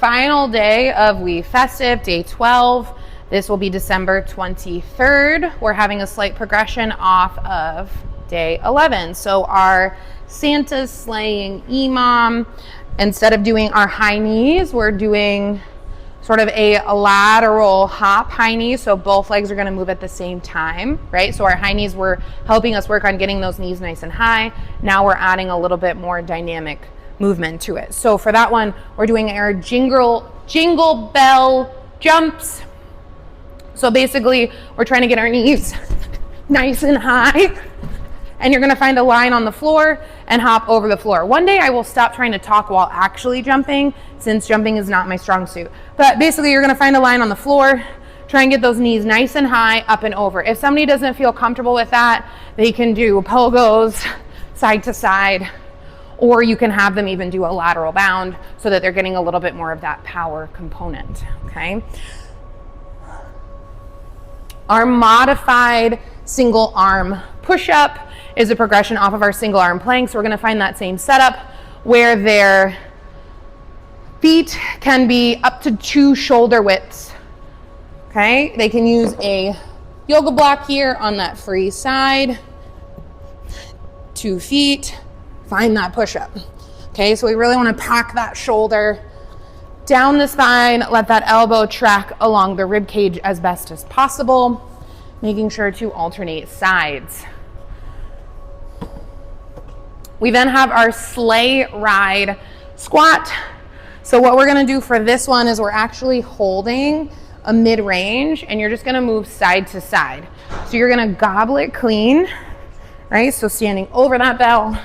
Final day of WeFestive, day 12. This will be December 23rd. We're having a slight progression off of day 11. So our Santa's slaying Imam, instead of doing our high knees, we're doing sort of a lateral hop high knees. So both legs are going to move at the same time, right? So our high knees were helping us work on getting those knees nice and high. Now we're adding a little bit more dynamic movement to it. So for that one, we're doing our jingle bell jumps. So basically, we're trying to get our knees nice and high, and you're gonna find a line on the floor and hop over the floor. One day I will stop trying to talk while actually jumping, since jumping is not my strong suit. But basically, you're gonna find a line on the floor, try and get those knees nice and high, up and over. If somebody doesn't feel comfortable with that, they can do pogos, side to side, or you can have them even do a lateral bound so that they're getting a little bit more of that power component, okay? Our modified single arm push-up is a progression off of our single arm plank. So we're gonna find that same setup where their feet can be up to 2 shoulder widths, okay? They can use a yoga block here on that free side, 2 feet, find that push-up. Okay, so we really want to pack that shoulder down the spine, let that elbow track along the rib cage as best as possible, making sure to alternate sides. We then have our sleigh ride squat. So what we're going to do for this one is we're actually holding a mid-range, and you're just going to move side to side. So you're going to gobble it clean, right? So standing over that bell,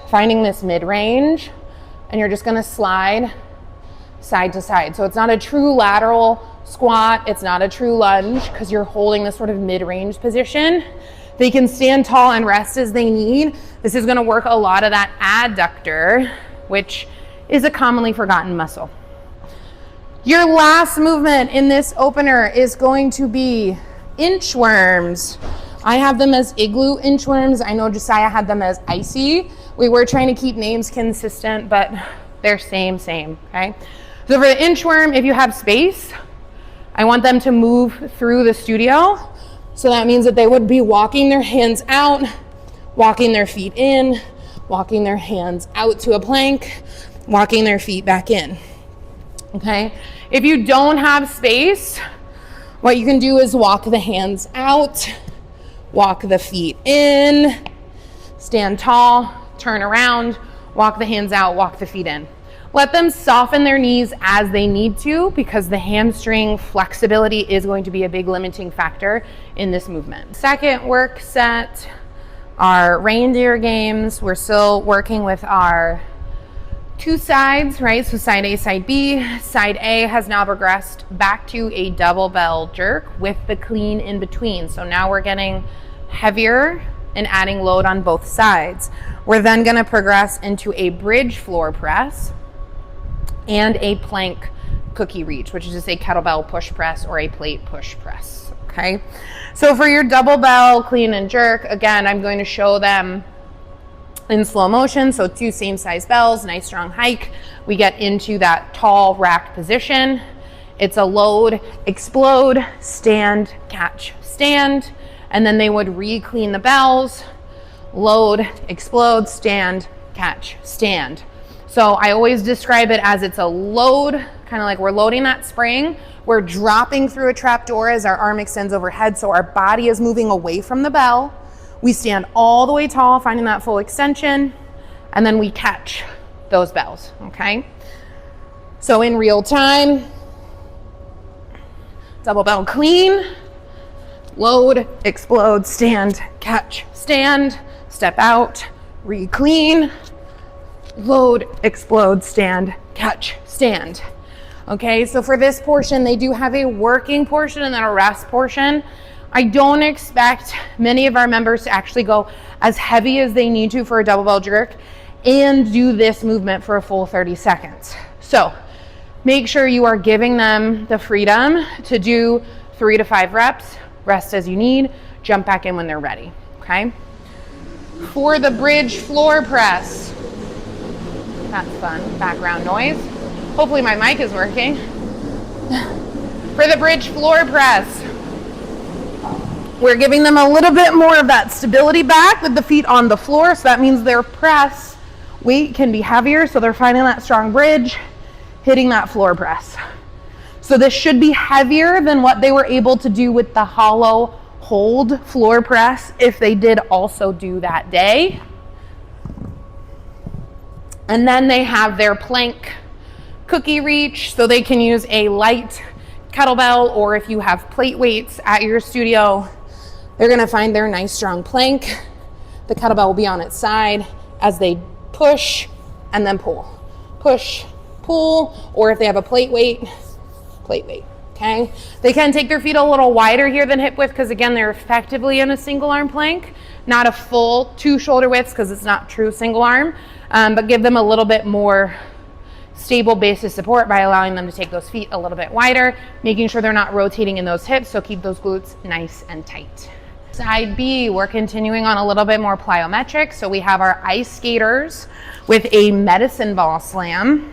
finding this mid-range, and you're just gonna slide side to side. So it's not a true lateral squat, it's not a true lunge, because you're holding this sort of mid-range position. They can stand tall and rest as they need. This is gonna work a lot of that adductor, which is a commonly forgotten muscle. Your last movement in this opener is going to be inchworms. I have them as igloo inchworms. I know Josiah had them as icy. We were trying to keep names consistent, but they're same, okay? So for the inchworm, if you have space, I want them to move through the studio. So that means that they would be walking their hands out, walking their feet in, walking their hands out to a plank, walking their feet back in, okay? If you don't have space, what you can do is walk the hands out, walk the feet in, stand tall, turn around, walk the hands out, walk the feet in. Let them soften their knees as they need to, because the hamstring flexibility is going to be a big limiting factor in this movement. Second work set, our reindeer games. We're still working with our 2 sides, right? So side A, side B. Side A has now progressed back to a double bell jerk with the clean in between. So now we're getting heavier and adding load on both sides. We're then gonna progress into a bridge floor press and a plank cookie reach, which is just a kettlebell push press or a plate push press, okay? So for your double bell clean and jerk, again, I'm going to show them in slow motion. So 2 same size bells, nice strong hike. We get into that tall racked position. It's a load, explode, stand, catch, stand. And then they would re-clean the bells, load, explode, stand, catch, stand. So I always describe it as it's a load, kind of like we're loading that spring. We're dropping through a trap door as our arm extends overhead, so our body is moving away from the bell. We stand all the way tall, finding that full extension, and then we catch those bells, okay? So in real time, double bell clean, load, explode, stand, catch, stand, step out, re-clean, load, explode, stand, catch, stand. Okay, so for this portion, they do have a working portion and then a rest portion. I don't expect many of our members to actually go as heavy as they need to for a double bell jerk and do this movement for a full 30 seconds. So make sure you are giving them the freedom to do 3 to 5 reps, rest as you need, jump back in when they're ready, okay? For the bridge floor press, that's fun, background noise. Hopefully my mic is working. For the bridge floor press, we're giving them a little bit more of that stability back with the feet on the floor. So that means their press weight can be heavier. So they're finding that strong bridge, hitting that floor press. So this should be heavier than what they were able to do with the hollow hold floor press if they did also do that day. And then they have their plank cookie reach, so they can use a light kettlebell, or if you have plate weights at your studio, they're gonna find their nice strong plank. The kettlebell will be on its side as they push and then pull. Push, pull, or if they have a plate weight, okay? They can take their feet a little wider here than hip width because again, they're effectively in a single arm plank, not a full 2 shoulder widths because it's not true single arm, but give them a little bit more stable base of support by allowing them to take those feet a little bit wider, making sure they're not rotating in those hips, so keep those glutes nice and tight. Side B, we're continuing on a little bit more plyometric. So we have our ice skaters with a medicine ball slam.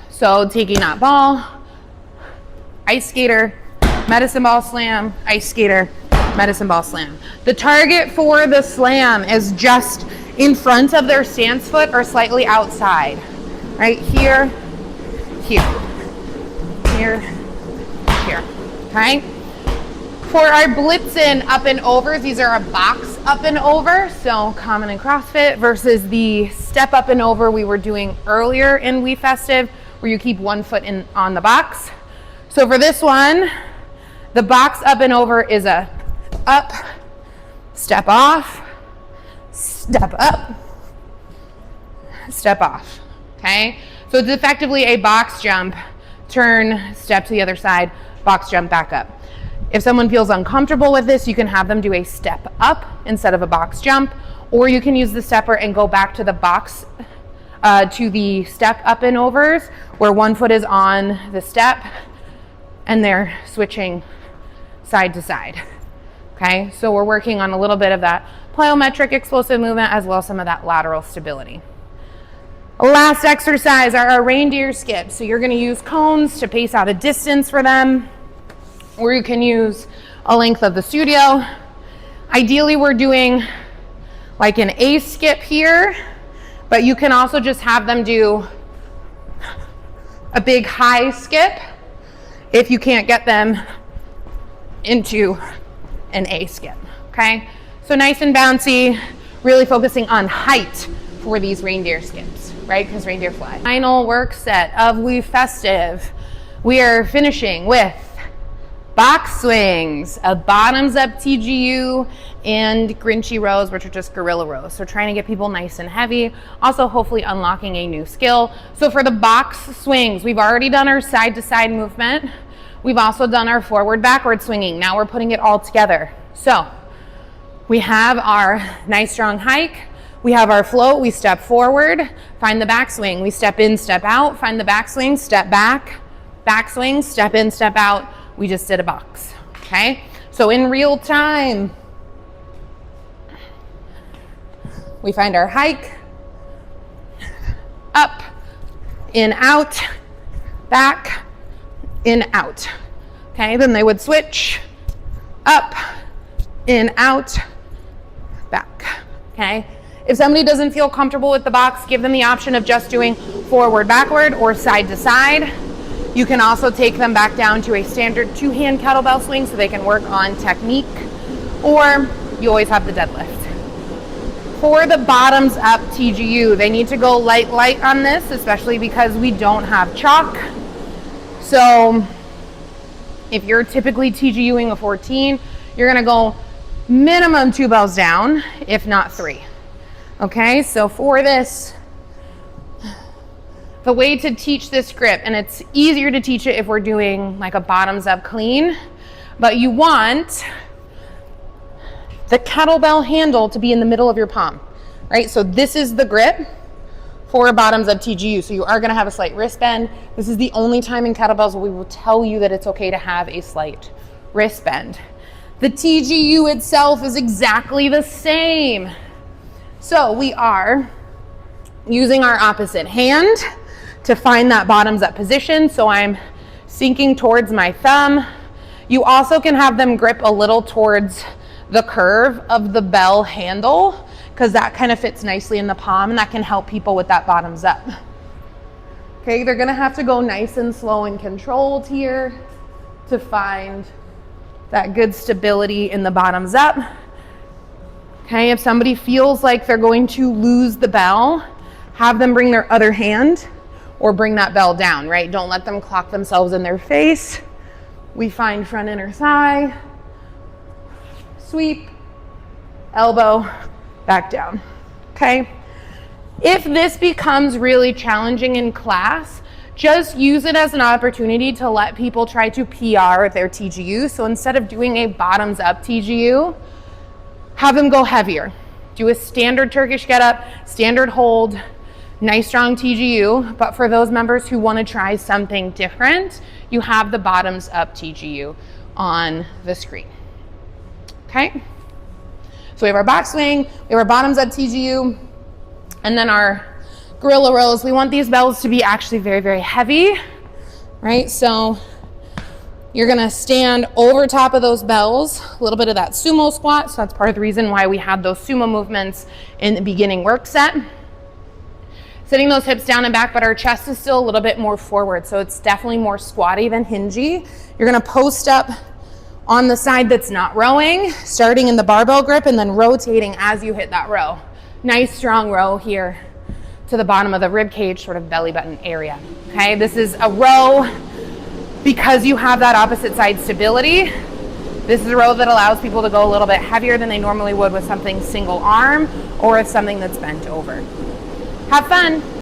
So taking that ball, ice skater, medicine ball slam, ice skater, medicine ball slam. The target for the slam is just in front of their stance foot or slightly outside. Right here, here, here, here, okay? For our Blitzen up and overs, these are a box up and over, so common in CrossFit versus the step up and over we were doing earlier in WeFestive, where you keep one foot in on the box. So for this one, the box up and over is a up, step off, step up, step off, okay? So it's effectively a box jump, turn, step to the other side, box jump back up. If someone feels uncomfortable with this, you can have them do a step up instead of a box jump, or you can use the stepper and go back to the box, to the step up and overs, where one foot is on the step and they're switching side to side. Okay, so we're working on a little bit of that plyometric explosive movement as well as some of that lateral stability. Last exercise are our reindeer skips. So you're going to use cones to pace out a distance for them, or you can use a length of the studio. Ideally, we're doing like an A skip here, but you can also just have them do a big high skip if you can't get them into an A skip, okay? So nice and bouncy, really focusing on height for these reindeer skips, right? Because reindeer fly. Final work set of WeFestive. We are finishing with box swings, a bottoms up TGU, and Grinchy rows, which are just gorilla rows. So trying to get people nice and heavy, also hopefully unlocking a new skill. So for the box swings, we've already done our side to side movement. We've also done our forward backward swinging. Now we're putting it all together. So we have our nice strong hike. We have our float, we step forward, find the backswing. We step in, step out, find the backswing, step back, backswing, step in, step out. We just did a box, okay? So in real time, we find our hike, up, in, out, back, in, out, okay? Then they would switch, up, in, out, back, okay? If somebody doesn't feel comfortable with the box, give them the option of just doing forward, backward, or side to side. You can also take them back down to a standard 2-hand kettlebell swing so they can work on technique, or you always have the deadlift. For the bottoms up TGU, they need to go light on this, especially because we don't have chalk. So if you're typically TGUing a 14, you're gonna go minimum 2 bells down, if not 3. Okay, so for this, the way to teach this grip, and it's easier to teach it if we're doing like a bottoms up clean, but you want the kettlebell handle to be in the middle of your palm, right? So this is the grip for a bottoms up TGU. So you are gonna have a slight wrist bend. This is the only time in kettlebells where we will tell you that it's okay to have a slight wrist bend. The TGU itself is exactly the same. So we are using our opposite hand to find that bottoms up position. So I'm sinking towards my thumb. You also can have them grip a little towards the curve of the bell handle, because that kind of fits nicely in the palm, and that can help people with that bottoms up. Okay, they're gonna have to go nice and slow and controlled here to find that good stability in the bottoms up. Okay, if somebody feels like they're going to lose the bell, have them bring their other hand or bring that bell down, right? Don't let them clock themselves in their face. We find front inner thigh, sweep, elbow, back down, okay? If this becomes really challenging in class, just use it as an opportunity to let people try to PR their TGU. So instead of doing a bottoms up TGU, have them go heavier. Do a standard Turkish get up, standard hold, nice strong TGU. But for those members who want to try something different, you have the bottoms up TGU on the screen. Okay? So we have our box swing, we have our bottoms up TGU, and then our gorilla rows. We want these bells to be actually very, very heavy, right? So you're gonna stand over top of those bells, a little bit of that sumo squat. So that's part of the reason why we had those sumo movements in the beginning work set. Sitting those hips down and back, but our chest is still a little bit more forward. So it's definitely more squatty than hingy. You're gonna post up on the side that's not rowing, starting in the barbell grip and then rotating as you hit that row. Nice strong row here to the bottom of the rib cage, sort of belly button area. Okay, this is a row because you have that opposite side stability. This is a row that allows people to go a little bit heavier than they normally would with something single arm or with something that's bent over. Have fun.